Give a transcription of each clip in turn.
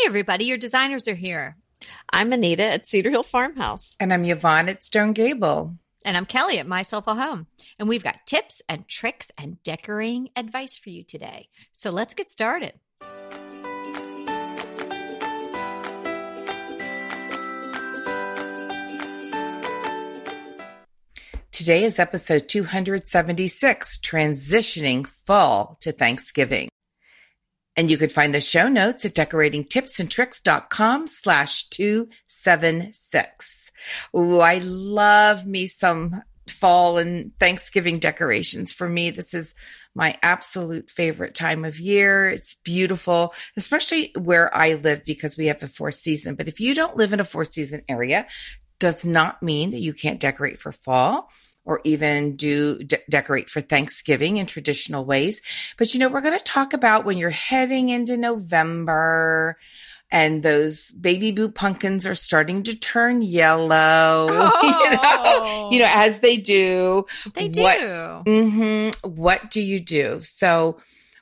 everybody. Your designers are here. I'm Anita at Cedar Hill Farmhouse. And I'm Yvonne at Stone Gable. And I'm Kelly at Myself a Home. And we've got tips and tricks and decorating advice for you today. So let's get started. Today is episode 276, Transitioning Fall to Thanksgiving. And you could find the show notes at decoratingtipsandtricks.com/276. Ooh, I love me some fall and Thanksgiving decorations. For me, this is my absolute favorite time of year. It's beautiful, especially where I live because we have a four season. But if you don't live in a four season area, does not mean that you can't decorate for fall or even decorate for Thanksgiving in traditional ways. But, we're going to talk about when you're heading into November and those baby blue pumpkins are starting to turn yellow, as they do. They do. What do you do? So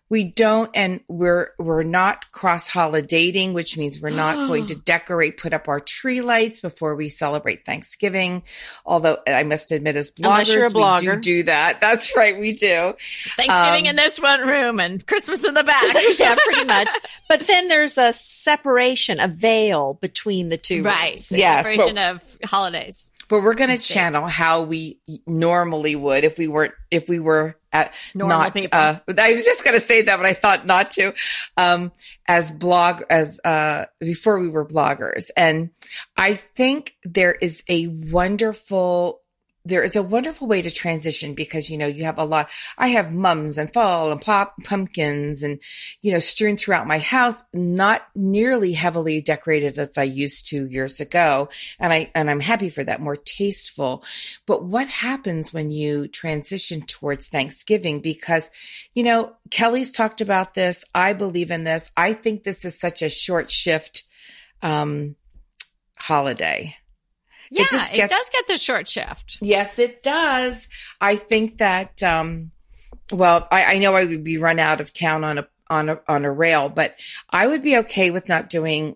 we don't, and we're not cross-holidating, which means we're not going to put up our tree lights before we celebrate Thanksgiving. Although I must admit, as bloggers, we do that. That's right, we do. Thanksgiving in this one room and Christmas in the back. Yeah, pretty much. But then there's a separation, a veil between the two. Right. Rooms. Yes. Separation of holidays. But we're going to channel how we normally would if we were Normal people. I was just going to say that, but I thought not to. Before we were bloggers, and I think there is a wonderful way to transition because, you have I have mums and fall and pumpkins and, strewn throughout my house, not nearly heavily decorated as I used to years ago. And I'm happy for that, more tasteful. But what happens when you transition towards Thanksgiving? Because, Kelly's talked about this. I believe in this. I think this is such a short shift, holiday. Yeah, it does get the short shift. Yes, it does. I think that, I know I would be run out of town on a rail, but I would be okay with not doing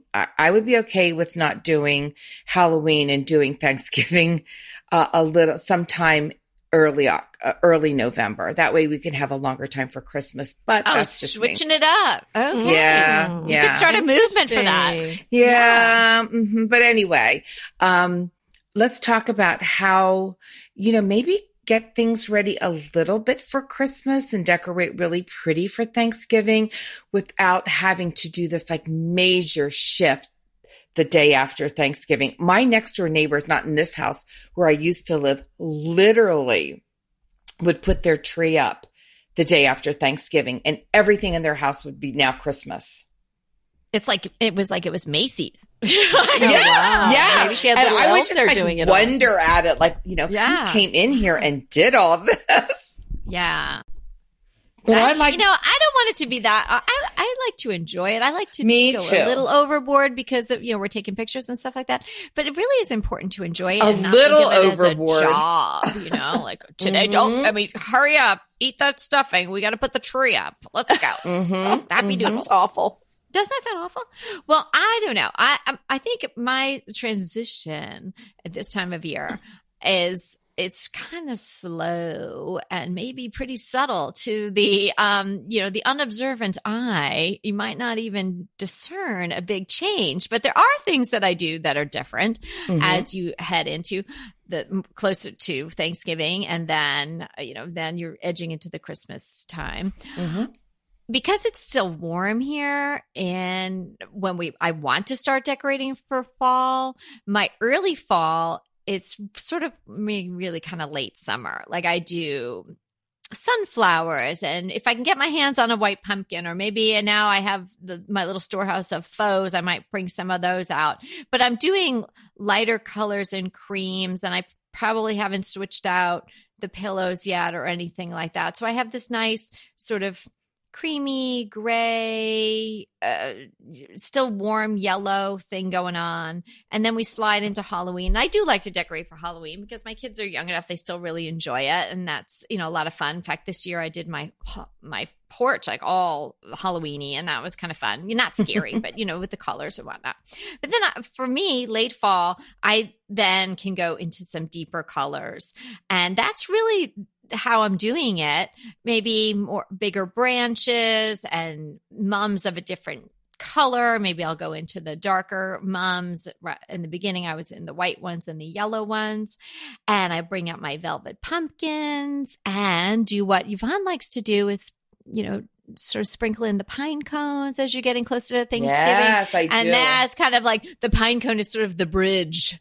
Halloween and doing Thanksgiving sometime early November. That way we can have a longer time for Christmas. But that's just switching it up. Okay. Yeah. You could start a movement for that. Yeah. Mm-hmm. But anyway, let's talk about how, maybe get things ready a little bit for Christmas and decorate really pretty for Thanksgiving without having to do this major shift the day after Thanksgiving. My next door neighbors, not in this house where I used to live, literally would put their tree up the day after Thanksgiving and everything in their house would be now Christmas. It was Macy's. Yeah. Maybe she had little elves there doing it. Wonder at it, who came in here and did all this? Yeah. But I don't want it to be that. I like to enjoy it. I like to go a little overboard because of, we're taking pictures and stuff like that. But it really is important to enjoy it. A little overboard. As a job, today. Hurry up, eat that stuffing. We got to put the tree up. Let's go. That'd be Sounds awful. Doesn't that sound awful? Well, I don't know. I think my transition at this time of year it's kind of slow and maybe pretty subtle to the the unobservant eye. You might not even discern a big change, but there are things that I do that are different as you head into the closer to Thanksgiving, and then then you're edging into the Christmas time. Because it's still warm here, and when I want to start decorating for fall, my early fall, it's sort of really kind of late summer. I do sunflowers, and if I can get my hands on a white pumpkin, or maybe now I have my little storehouse of faux, I might bring some of those out. But I'm doing lighter colors and creams, and I probably haven't switched out the pillows yet or anything like that. So I have this nice sort of creamy gray, still warm yellow thing going on. And then we slide into Halloween. I do like to decorate for Halloween because my kids are young enough. They still really enjoy it. And that's, a lot of fun. In fact, this year I did my porch like all Halloweeny, and that was kind of fun. Not scary, but with the colors and whatnot. But then for me, late fall, I then can go into some deeper colors. And that's really how I'm doing it. Maybe more bigger branches and mums of a different color. Maybe I'll go into the darker mums. In the beginning, I was in the white ones and the yellow ones. And I bring out my velvet pumpkins and do what Yvonne likes to do is, sort of sprinkle in the pine cones as you're getting closer to Thanksgiving. Yes, I do. And that's kind of like the pine cone is sort of the bridge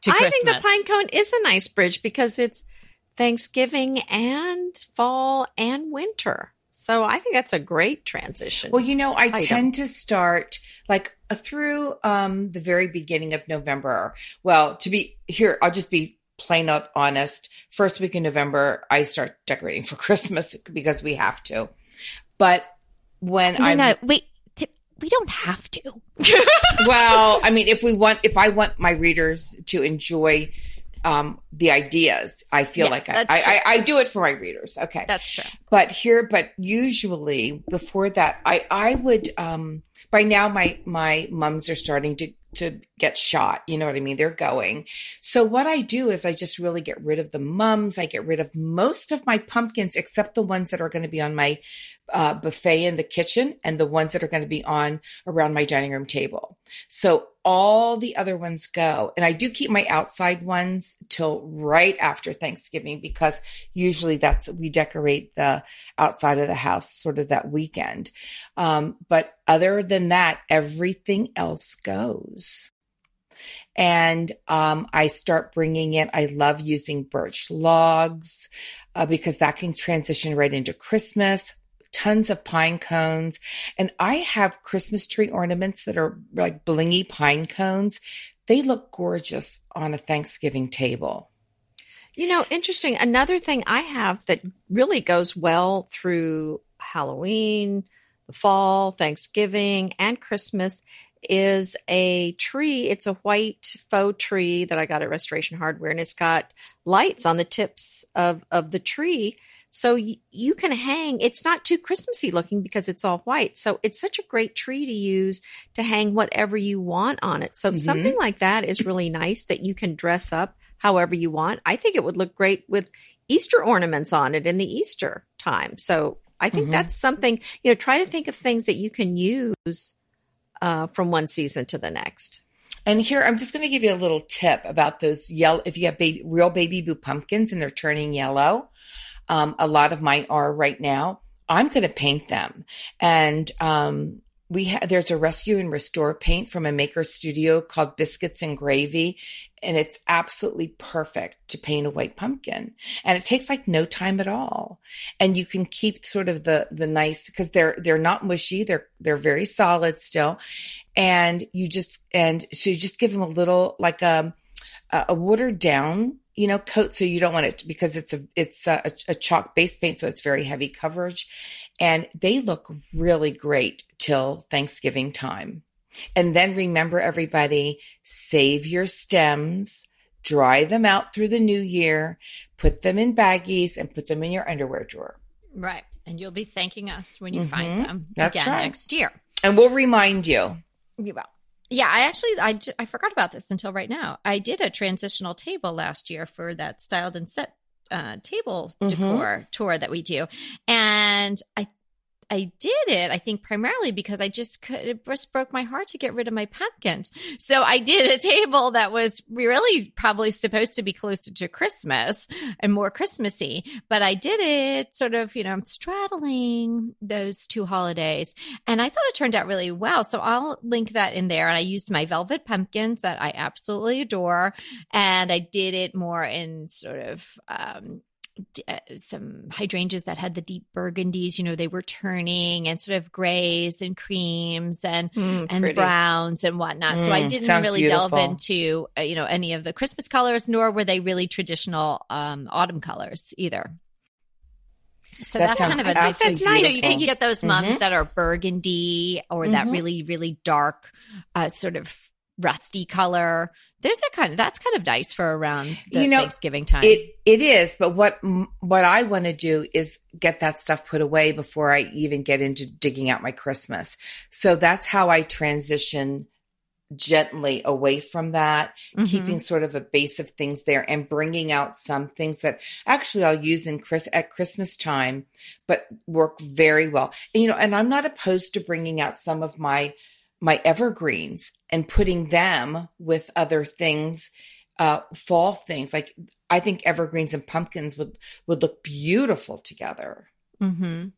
to Christmas. I think the pine cone is a nice bridge because it's Thanksgiving and fall and winter. So I think that's a great transition. Well, I tend to start like through the very beginning of November. Well, to be here, I'll just be plain out honest. First week in November, I start decorating for Christmas because we have to. But when we don't have to. Well, I mean, if I want my readers to enjoy the ideas, I feel like I do it for my readers. Okay. That's true. But usually before that, I would, by now my mums are starting to get shot. You know what I mean? They're going. So what I do is I just really get rid of the mums. I get rid of most of my pumpkins, except the ones that are going to be on my buffet in the kitchen and the ones that are going to be on around my dining room table. So all the other ones go. And I do keep my outside ones till right after Thanksgiving because usually we decorate the outside of the house sort of that weekend. But other than that, everything else goes. And I start bringing in, I love using birch logs because that can transition right into Christmas. Tons of pine cones. And I have Christmas tree ornaments that are like blingy pine cones. They look gorgeous on a Thanksgiving table. Interesting. Another thing I have that really goes well through Halloween, the fall, Thanksgiving, and Christmas is a tree. It's a white faux tree that I got at Restoration Hardware, and it's got lights on the tips of the tree. So you can hang, it's not too Christmassy looking because it's all white. So it's such a great tree to use to hang whatever you want on it. So something like that is really nice that you can dress up however you want. I think it would look great with Easter ornaments on it in the Easter time. So I think that's something, try to think of things that you can use from one season to the next. And here, I'm just going to give you a little tip about those yellow, if you have real baby blue pumpkins and they're turning yellow. A lot of mine are right now. I'm going to paint them. And there's a rescue and restore paint from a maker studio called Biscuits and Gravy. And it's absolutely perfect to paint a white pumpkin. And it takes like no time at all. And you can keep sort of the nice, because they're not mushy. They're very solid still. And so you just give them a little, like a watered down coat. So you don't want it because it's a chalk base paint. So it's very heavy coverage and they look really great till Thanksgiving time. And then remember everybody, save your stems, dry them out through the new year, put them in baggies and put them in your underwear drawer. Right. And you'll be thanking us when you find them That's again right. next year. And we'll remind you. You will. Yeah, I forgot about this until right now. I did a transitional table last year for that Styled and Set table decor tour that we do. And I did it, I think, primarily because it just broke my heart to get rid of my pumpkins. So I did a table that was really probably supposed to be closer to Christmas and more Christmassy. But I did it sort of, straddling those two holidays. And I thought it turned out really well. So I'll link that in there. And I used my velvet pumpkins that I absolutely adore. And I did it more in sort of some hydrangeas that had the deep burgundies, they were turning, and sort of grays and creams and browns and whatnot. So I didn't really delve into, any of the Christmas colors, nor were they really traditional autumn colors either. So that's kind of a nice. That's nice. You can get those mums that are burgundy or that really, really dark, sort of rusty color. That's kind of nice for around the Thanksgiving time. It is, but what I want to do is get that stuff put away before I even get into digging out my Christmas. So that's how I transition gently away from that, keeping sort of a base of things there and bringing out some things that actually I'll use at Christmas time, but work very well. And, and I'm not opposed to bringing out some of my evergreens and putting them with other things, fall things. Like I think evergreens and pumpkins would look beautiful together. Mm-hmm.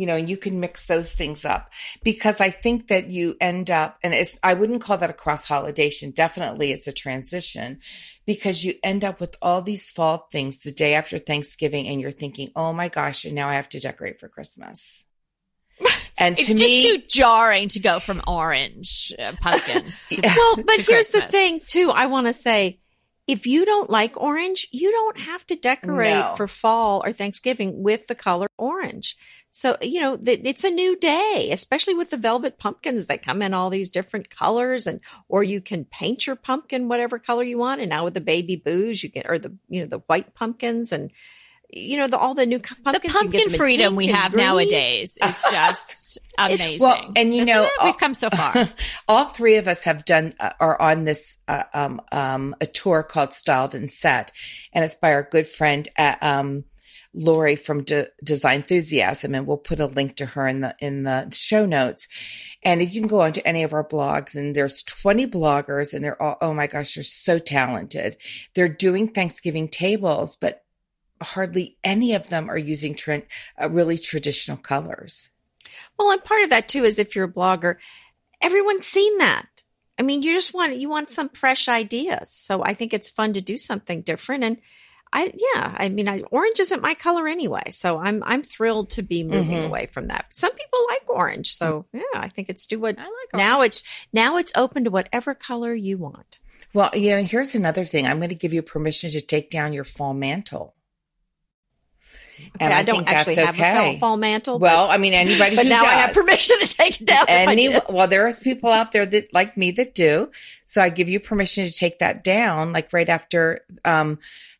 And you can mix those things up because I think that you end up, and I wouldn't call that a cross-holidation. Definitely it's a transition because you end up with all these fall things the day after Thanksgiving and you're thinking, oh my gosh, and now I have to decorate for Christmas. And it's just too jarring to go from orange pumpkins to but to here's the Christmas. thing too. I want to say, if you don't like orange, you don't have to decorate for fall or Thanksgiving with the color orange. So, it's a new day, especially with the velvet pumpkins that come in all these different colors or you can paint your pumpkin whatever color you want. And now with the baby boos, you get, or the white pumpkins and, all the new pumpkins. The pumpkin freedom we have nowadays is just amazing. Well, and we've come so far. All three of us have are on this, a tour called Styled and Set, and it's by our good friend, Lori from Design Enthusiasm, and we'll put a link to her in the show notes. And if you can go onto any of our blogs, and there's 20 bloggers, and they're all, oh my gosh, they're so talented. They're doing Thanksgiving tables, but hardly any of them are using really traditional colors. Well, and part of that too is if you're a blogger, everyone's seen that. I mean, you want some fresh ideas. So I think it's fun to do something different. And orange isn't my color anyway. So I'm thrilled to be moving away from that. Some people like orange. So I think it's I like orange. Now it's open to whatever color you want. Well, and here's another thing. I'm going to give you permission to take down your fall mantle. Okay, and I don't actually have a fall mantle. Well, anybody but who now does. I have permission to take it down. Well, there are people out there that like me that do. So I give you permission to take that down, like right after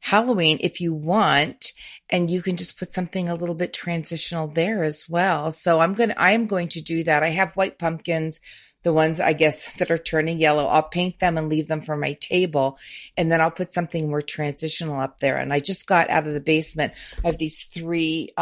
Halloween, if you want, and you can just put something a little bit transitional there as well. So I am going to do that. I have white pumpkins. The ones, I guess, that are turning yellow, I'll paint them and leave them for my table. And then I'll put something more transitional up there. And I just got out of the basement. I have these 3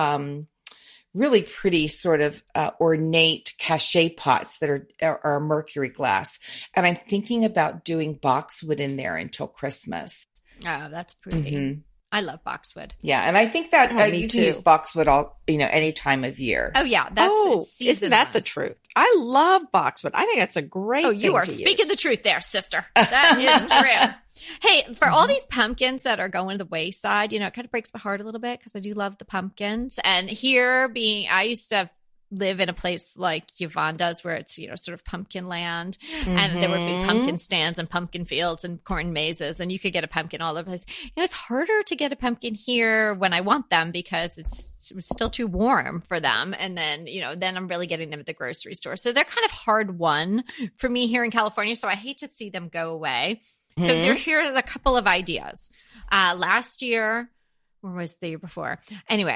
really pretty sort of ornate cachet pots that are mercury glass. And I'm thinking about doing boxwood in there until Christmas. Oh, that's pretty. Mm-hmm. I love boxwood. Yeah, and I think that you can use boxwood any time of year. Oh yeah, isn't that the truth? I love boxwood. I think that's a great. Oh, you are speaking the truth there, sister. That is true. Hey, for all these pumpkins that are going to the wayside, it kind of breaks my heart a little bit because I do love the pumpkins. And I used to live in a place like Yvonne does where it's, sort of pumpkin land and there would be pumpkin stands and pumpkin fields and corn mazes and you could get a pumpkin all over the place. It's harder to get a pumpkin here when I want them because it's still too warm for them. And then, then I'm really getting them at the grocery store. So they're kind of hard won for me here in California. So I hate to see them go away. So here are a couple of ideas. Last year, or was it the year before? Anyway,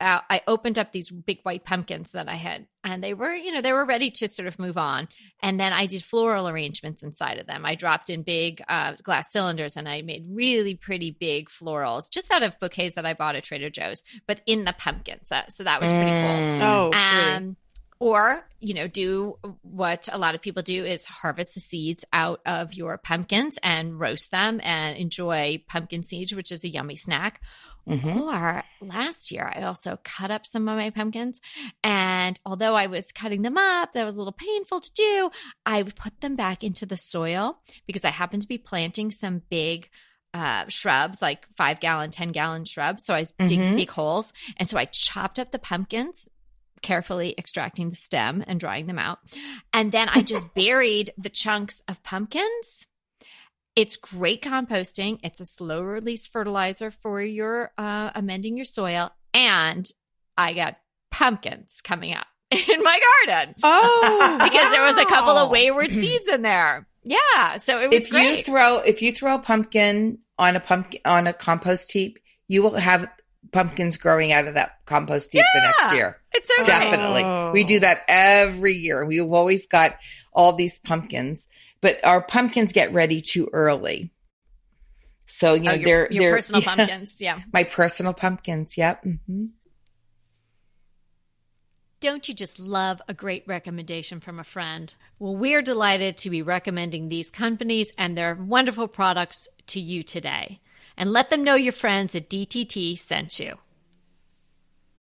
I opened up these big white pumpkins that I had, and they were ready to sort of move on. And then I did floral arrangements inside of them. I dropped in big glass cylinders and I made really pretty big florals just out of bouquets that I bought at Trader Joe's, but in the pumpkins. So that was pretty cool. Oh, really? Or, do what a lot of people do is harvest the seeds out of your pumpkins and roast them and enjoy pumpkin seeds, which is a yummy snack. Or last year, I also cut up some of my pumpkins. And although I was cutting them up, that was a little painful to do. I put them back into the soil because I happened to be planting some big shrubs, like 5-gallon, 10-gallon shrubs. So I was digging big holes. And so I chopped up the pumpkins, carefully extracting the stem and drying them out. And then I just buried the chunks of pumpkins. It's great composting. It's a slow release fertilizer for your amending your soil. And I got pumpkins coming up in my garden. Oh, because there was a couple of wow. wayward seeds in there. Yeah. So it was great. If you throw a pumpkin on a compost heap, you will have pumpkins growing out of that compost heap the next year. It's so Definitely. Oh. We do that every year. We've always got all these pumpkins, but our pumpkins get ready too early. So, your they're personal pumpkins. Yeah. My personal pumpkins. Yep. Mm-hmm. Don't you just love a great recommendation from a friend? Well, we're delighted to be recommending these companies and their wonderful products to you today. And let them know your friends at DTT sent you.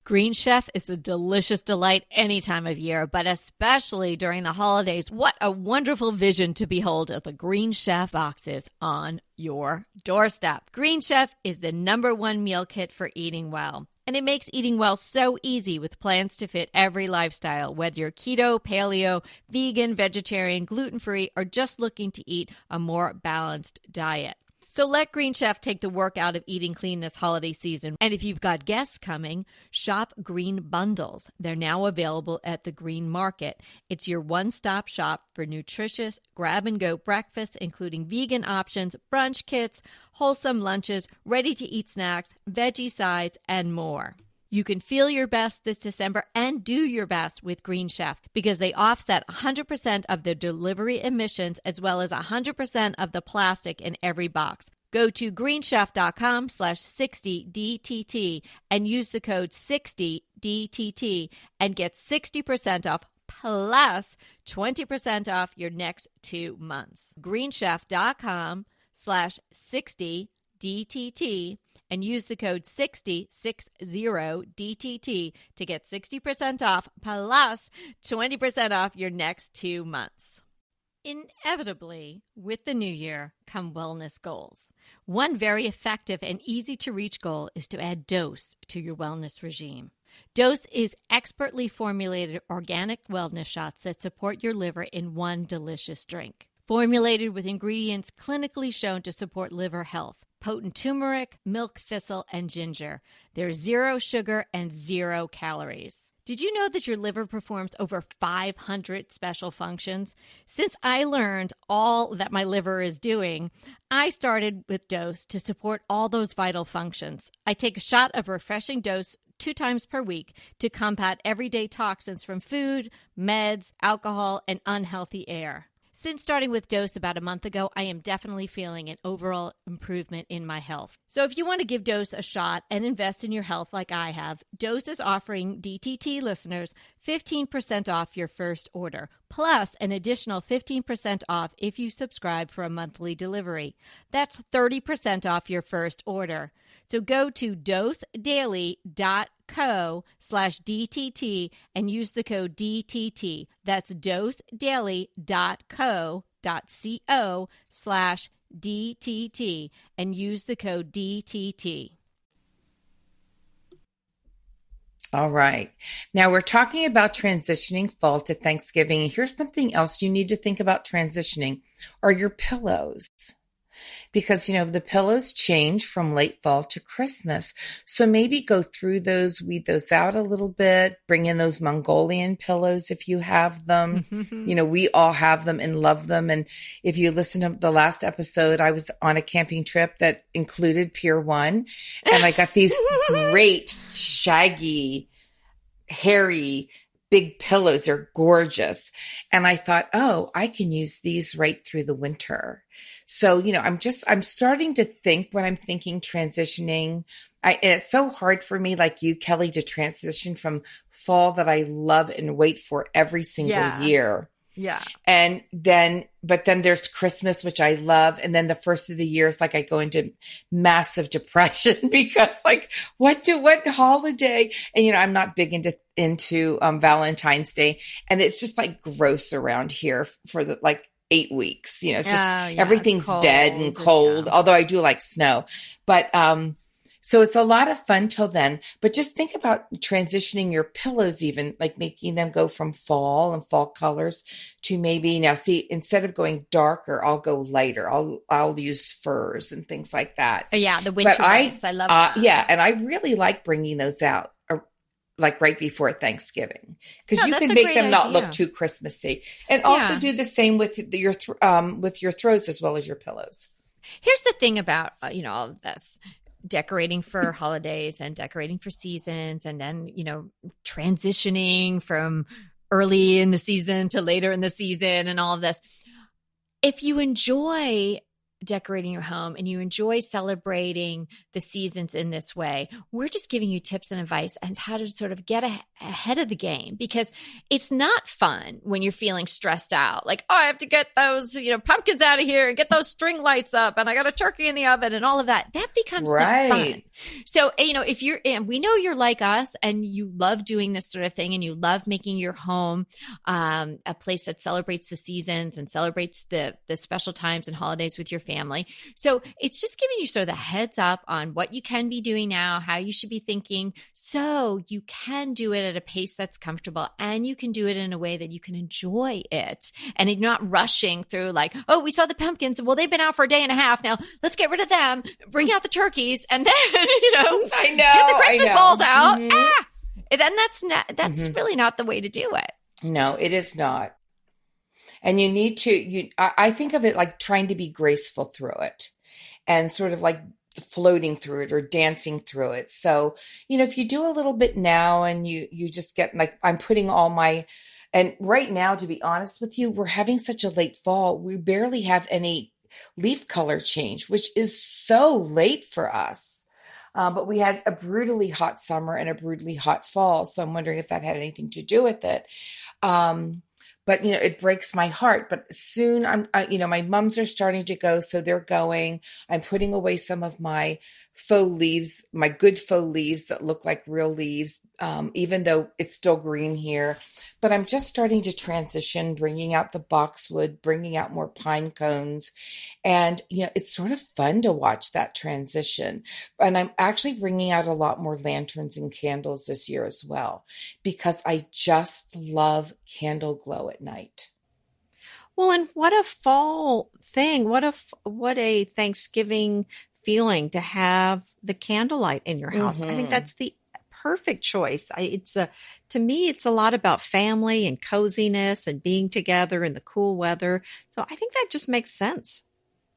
Green Chef is a delicious delight any time of year, but especially during the holidays. What a wonderful vision to behold as the Green Chef boxes on your doorstep. Green Chef is the #1 meal kit for eating well. And it makes eating well so easy with plans to fit every lifestyle, whether you're keto, paleo, vegan, vegetarian, gluten-free, or just looking to eat a more balanced diet. So let Green Chef take the work out of eating clean this holiday season. And if you've got guests coming, shop Green Bundles. They're now available at the Green Market. It's your one-stop shop for nutritious grab-and-go breakfast, including vegan options, brunch kits, wholesome lunches, ready-to-eat snacks, veggie sides, and more. You can feel your best this December and do your best with Green Chef because they offset 100% of the delivery emissions as well as 100% of the plastic in every box. Go to greenchef.com/60DTT and use the code 60DTT and get 60% off plus 20% off your next 2 months. greenchef.com/60DTT and use the code 60DTT to get 60% off plus 20% off your next 2 months. Inevitably, with the new year come wellness goals. One very effective and easy to reach goal is to add Dose to your wellness regime. Dose is expertly formulated organic wellness shots that support your liver in one delicious drink. Formulated with ingredients clinically shown to support liver health. Potent turmeric, milk thistle, and ginger. There's 0 sugar and 0 calories. Did you know that your liver performs over 500 special functions? Since I learned all that my liver is doing, I started with Dose to support all those vital functions. I take a shot of refreshing Dose 2 times per week to combat everyday toxins from food, meds, alcohol, and unhealthy air. Since starting with Dose about a month ago, I am definitely feeling an overall improvement in my health. So if you want to give Dose a shot and invest in your health like I have, Dose is offering DTT listeners 15% off your first order, plus an additional 15% off if you subscribe for a monthly delivery. That's 30% off your first order. So go to dosedaily.co/DTT and use the code DTT. That's dosedaily.co.co/DTT and use the code DTT. All right. Now we're talking about transitioning fall to Thanksgiving. Here's something else you need to think about transitioning are your pillows. Because, the pillows change from late fall to Christmas. So maybe go through those, weed those out a little bit, bring in those Mongolian pillows if you have them. We all have them and love them. And if you listen to the last episode, I was on a camping trip that included Pier 1. And I got these great, shaggy, hairy, big pillows. They're gorgeous. And I thought, I can use these right through the winter. So, I'm starting to think when I'm thinking transitioning, and it's so hard for me, like you, Kelly, to transition from fall that I love and wait for every single year. Yeah. But then there's Christmas, which I love. And then the first of the year is like I go into massive depression because what holiday? And, I'm not big into Valentine's Day. And it's just gross around here for 8 weeks. It's just everything's dead and cold, although I do like snow. But so it's a lot of fun till then. But just think about transitioning your pillows, even making them go from fall and fall colors to maybe instead of going darker, I'll go lighter. I'll use furs and things like that. Oh, yeah, the winter whites. I love that. Yeah, and I really like bringing those out like right before Thanksgiving, because No, you that's can a make great them not idea. look too Christmassy, and also Yeah. do the same with your throws as well as your pillows. Here's the thing about, all of this decorating for holidays and decorating for seasons, and then, transitioning from early in the season to later in the season and all of this. If you enjoy decorating your home and you enjoy celebrating the seasons in this way, we're just giving you tips and advice on how to sort of get ahead of the game, because it's not fun when you're feeling stressed out. Like, oh, I have to get those, pumpkins out of here and get those string lights up, and I got a turkey in the oven and all of that. That becomes not fun. So, if and we know you're like us and you love doing this sort of thing, and you love making your home a place that celebrates the seasons and celebrates the special times and holidays with your family. So it's just giving you sort of the heads up on what you can be doing now, how you should be thinking, so you can do it at a pace that's comfortable, and you can do it in a way that you can enjoy it, and you're not rushing through like, oh, we saw the pumpkins. Well, they've been out for a day and a half now. Let's get rid of them. Bring out the turkeys, and then I know, get the Christmas balls out. Mm-hmm. And then that's really not the way to do it. No, it is not. And you need to, I think of it like trying to be graceful through it, and sort of like floating through it or dancing through it. So, if you do a little bit now, and you just get like, I'm putting and right now, to be honest with you, we're having such a late fall. We barely have any leaf color change, which is so late for us. But we had a brutally hot summer and a brutally hot fall. So I'm wondering if that had anything to do with it. But, it breaks my heart. But soon my mums are starting to go. So they're going. I'm putting away some of my faux leaves, my good faux leaves that look like real leaves, even though it's still green here. But I'm just starting to transition, bringing out the boxwood, bringing out more pine cones. And, it's sort of fun to watch that transition. And I'm actually bringing out a lot more lanterns and candles this year as well, because I just love candle glow at night. Well, and what a fall thing. What a Thanksgiving feeling to have the candlelight in your house. I think that's the perfect choice. To me, it's a lot about family and coziness and being together in the cool weather. So I think that just makes sense.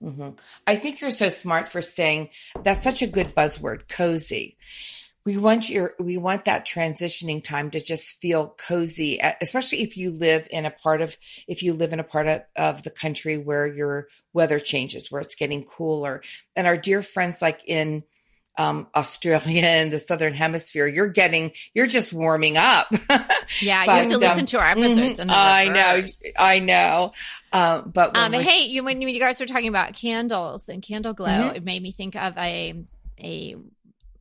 Mm-hmm. I think you're so smart for saying that's such a good buzzword, cozy. We want that transitioning time to just feel cozy, especially if you live in a part of the country where your weather changes, where it's getting cooler. And our dear friends like in Australia and the Southern Hemisphere, you're just warming up. Yeah, you have to listen to our episodes. I know. But hey, when you guys were talking about candles and candle glow, it made me think of a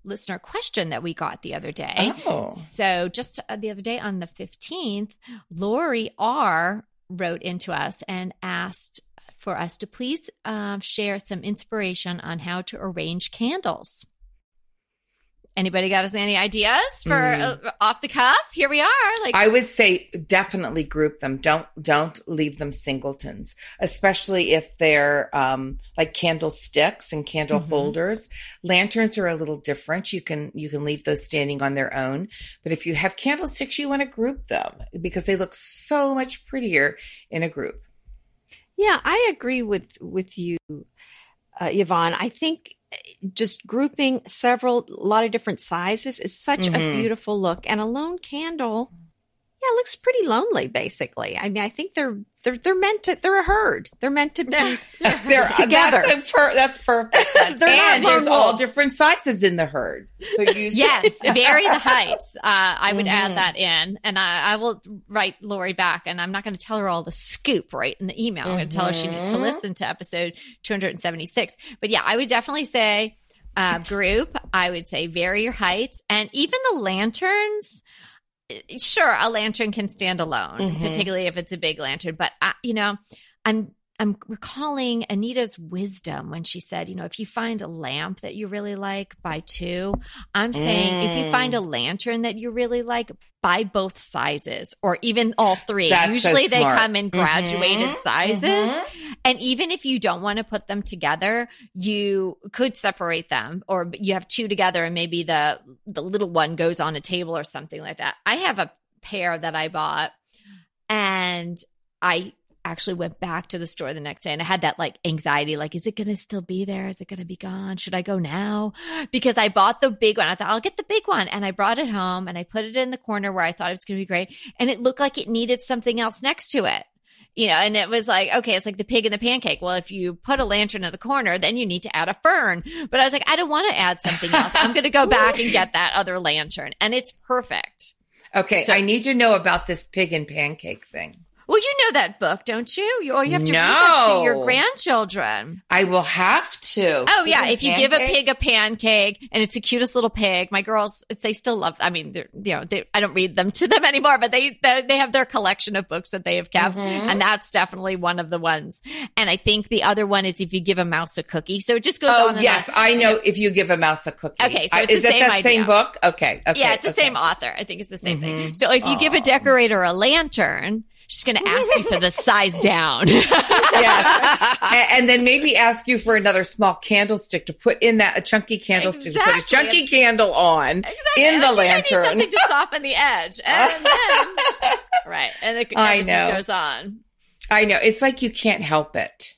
listener question that we got the other day. Oh. So just the other day on the 15th, Lori R. wrote into us and asked for us to please share some inspiration on how to arrange candles. Anybody got us any ideas for off the cuff? Here we are. I would say definitely group them. Don't leave them singletons, especially if they're like candlesticks and candle holders. Lanterns are a little different. You can leave those standing on their own. But if you have candlesticks, you want to group them because they look so much prettier in a group. Yeah, I agree with you, Yvonne. I think just grouping a lot of different sizes is such a beautiful look. And a lone candle, it looks pretty lonely, basically. I mean, I think they're they're a herd. They're meant to be together. That's perfect. And there's all different sizes in the herd. So yes, vary the heights. I would add that in, and I will write Lori back, and I'm not going to tell her all the scoop right in the email. I'm going to tell her she needs to listen to episode 276. But yeah, I would definitely say group. I would say vary your heights, and even the lanterns. Sure, a lantern can stand alone, particularly if it's a big lantern. But I'm I'm recalling Anita's wisdom when she said, if you find a lamp that you really like, buy two. I'm saying if you find a lantern that you really like, buy both sizes or even all three. That's Usually so they smart. come in graduated sizes. And even if you don't want to put them together, you could separate them, or you have two together and maybe the little one goes on a table or something like that. I have a pair that I bought, and I actually went back to the store the next day, and I had that like anxiety, like, is it going to still be there? Is it going to be gone? Should I go now? Because I bought the big one. I thought I'll get the big one. And I brought it home and I put it in the corner where I thought it was going to be great. And it looked like it needed something else next to it. And it was like, okay, it's like the pig and the pancake. Well, if you put a lantern in the corner, then you need to add a fern. But I was like, I don't want to add something else. I'm going to go back and get that other lantern. And it's perfect. Okay, so, I need to know about this pig and pancake thing. Well, you know that book, don't you? You have to read that to your grandchildren. I will have to. Oh, yeah. If you give a pig a pancake, and it's the cutest little pig, my girls, they still love, I mean, I don't read them to them anymore, but they have their collection of books that they have kept. And that's definitely one of the ones. And I think the other one is if you give a mouse a cookie. So it just goes on. Oh, yes. I know if you give a mouse a cookie. Okay. So it's is the same idea. Same book? Okay. Yeah, it's the same author. I think it's the same thing. So if you give a decorator a lantern, she's going to ask you for the size down. Yes. And then maybe ask you for another small candlestick to put in that, a chunky candlestick to put a chunky candle on in the lantern. I need something to soften the edge. And then, right. And it goes on. I know. It's like you can't help it.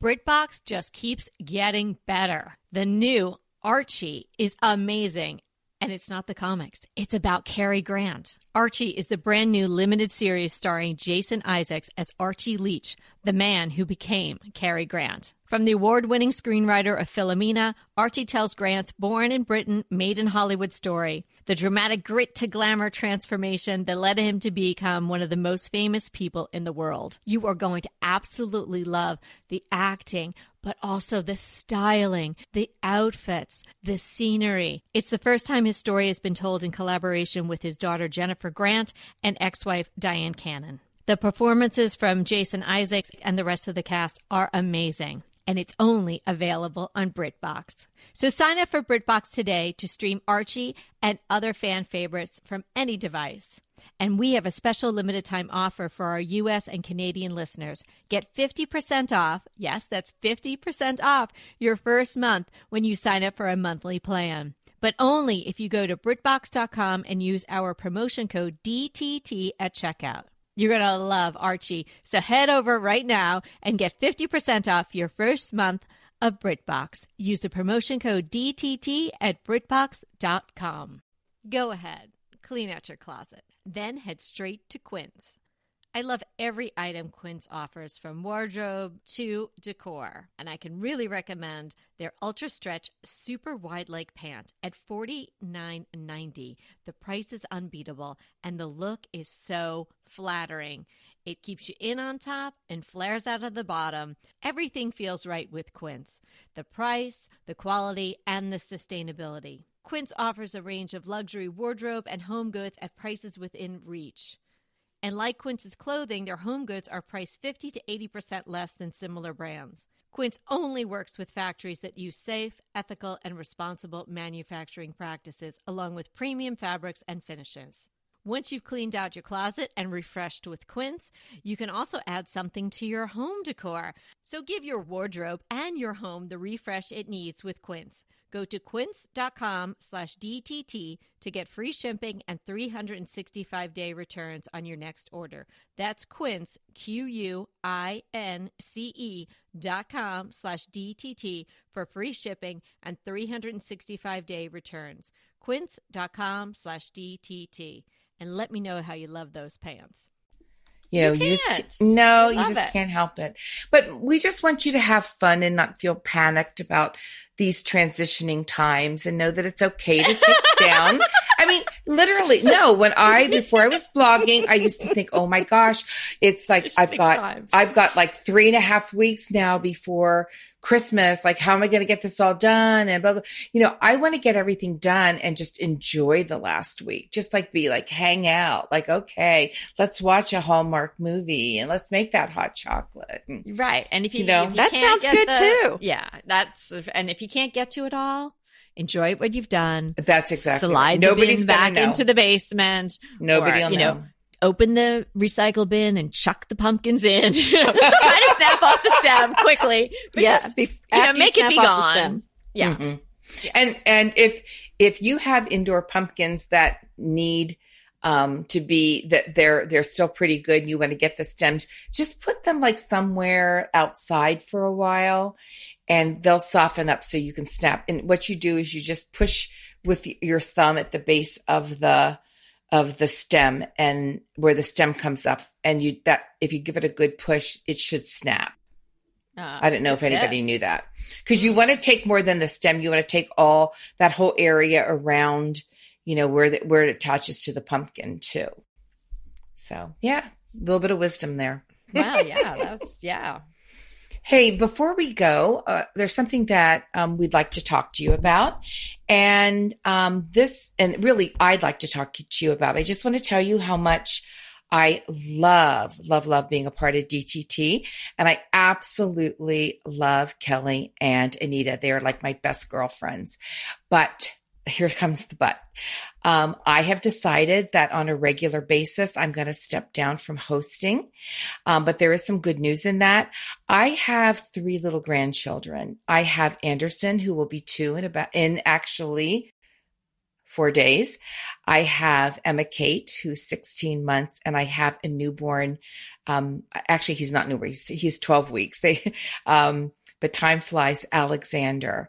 BritBox just keeps getting better. The new Archie is amazing. And it's not the comics. It's about Cary Grant. Archie is the brand new limited series starring Jason Isaacs as Archie Leach, the man who became Cary Grant. From the award-winning screenwriter of Philomena, Archie tells Grant's born in Britain, made in Hollywood story, the dramatic grit to glamour transformation that led him to become one of the most famous people in the world. You are going to absolutely love the acting, but also the styling, the outfits, the scenery. It's the first time his story has been told in collaboration with his daughter Jennifer Grant and ex-wife Diane Cannon. The performances from Jason Isaacs and the rest of the cast are amazing, and it's only available on BritBox. So sign up for BritBox today to stream Archie and other fan favorites from any device. And we have a special limited time offer for our U.S. and Canadian listeners. Get 50% off. Yes, that's 50% off your first month when you sign up for a monthly plan. But only if you go to BritBox.com and use our promotion code DTT at checkout. You're going to love Archie. So head over right now and get 50% off your first month of BritBox. Use the promotion code DTT at BritBox.com. Go ahead, clean out your closet, then head straight to Quince. I love every item Quince offers, from wardrobe to decor, and I can really recommend their Ultra Stretch Super Wide Leg Pant at $49.90. The price is unbeatable, and the look is so flattering. It keeps you in on top and flares out of the bottom. Everything feels right with Quince. The price, the quality, and the sustainability. Quince offers a range of luxury wardrobe and home goods at prices within reach. And like Quince's clothing, their home goods are priced 50 to 80% less than similar brands. Quince only works with factories that use safe, ethical, and responsible manufacturing practices, along with premium fabrics and finishes. Once you've cleaned out your closet and refreshed with Quince, you can also add something to your home decor. So give your wardrobe and your home the refresh it needs with Quince. Go to quince.com/DTT to get free shipping and 365-day returns on your next order. That's Quince, QUINCE.com/DTT for free shipping and 365-day returns. Quince.com/DTT. And let me know how you love those pants. You just can't help it. But we just want you to have fun and not feel panicked about these transitioning times, and know that it's okay to take down. I mean, Literally. No, before I was blogging, I used to think, oh my gosh, it's like, I've got like 3.5 weeks now before Christmas. Like, how am I going to get this all done? And blah, blah. I want to get everything done and just enjoy the last week. Just like hang out. Like, okay, let's watch a Hallmark movie and let's make that hot chocolate. Right. And if you that sounds good too. Yeah. And if you can't get to it all, enjoy what you've done. That's exactly Slide the bin back into the basement. Nobody will know. Open the recycle bin and chuck the pumpkins in. Try to snap off the stem quickly. But just, make it be gone. Yeah. Mm-hmm. Yeah. And if you have indoor pumpkins that need to be that they're still pretty good and you want to get the stems, just put them like somewhere outside for a while and they'll soften up so you can snap. And what you do is you just push with your thumb at the base of the stem and where the stem comes up, and if you give it a good push, it should snap. I don't know if anybody knew that, because you want to take more than the stem. You want to take all that whole area around, where it attaches to the pumpkin too. So yeah, a little bit of wisdom there. Wow. Yeah. Hey, before we go, there's something that we'd like to talk to you about. And really I'd like to talk to you about. I just want to tell you how much I love being a part of DTT. And I absolutely love Kelly and Anita. They are like my best girlfriends. But here comes the but. I have decided that on a regular basis, I'm going to step down from hosting. But there is some good news in that. I have 3 little grandchildren. I have Anderson, who will be 2 in actually 4 days. I have Emma Kate, who's 16 months, and I have a newborn. Actually, he's not newborn. He's 12 weeks. But time flies, Alexander.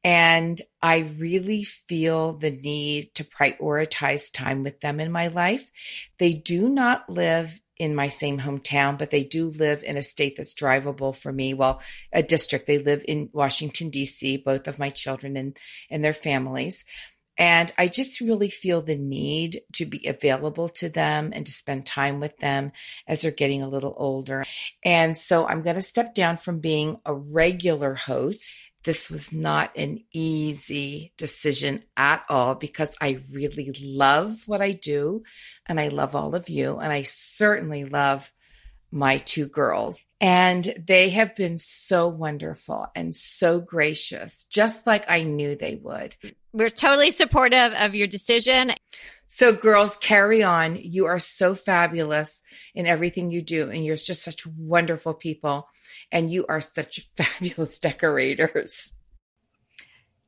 And I really feel the need to prioritize time with them in my life. They do not live in my same hometown, but they do live in a state that's drivable for me. Well, a district. They live in Washington, D.C., both of my children and their families. And I just really feel the need to be available to them and to spend time with them as they're getting a little older. And so I'm going to step down from being a regular host. This was not an easy decision at all, because I really love what I do and I love all of you. And I certainly love my 2 girls. And they have been so wonderful and so gracious, just like I knew they would. We're totally supportive of your decision. So girls, carry on. You are so fabulous in everything you do. And you're just such wonderful people. And you are such fabulous decorators.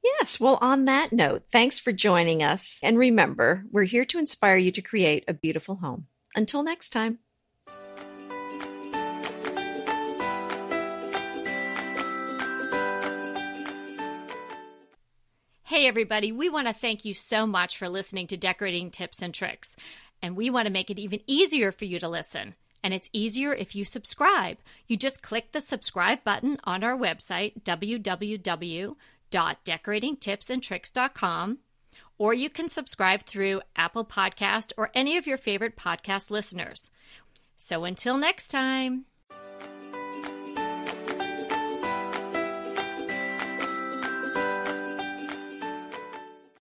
Yes. Well, on that note, thanks for joining us. And remember, we're here to inspire you to create a beautiful home. Until next time. Hey, everybody, we want to thank you so much for listening to Decorating Tips and Tricks. And we want to make it even easier for you to listen. And it's easier if you subscribe. You just click the subscribe button on our website, www.decoratingtipsandtricks.com, or you can subscribe through Apple Podcast or any of your favorite podcast listeners. So until next time.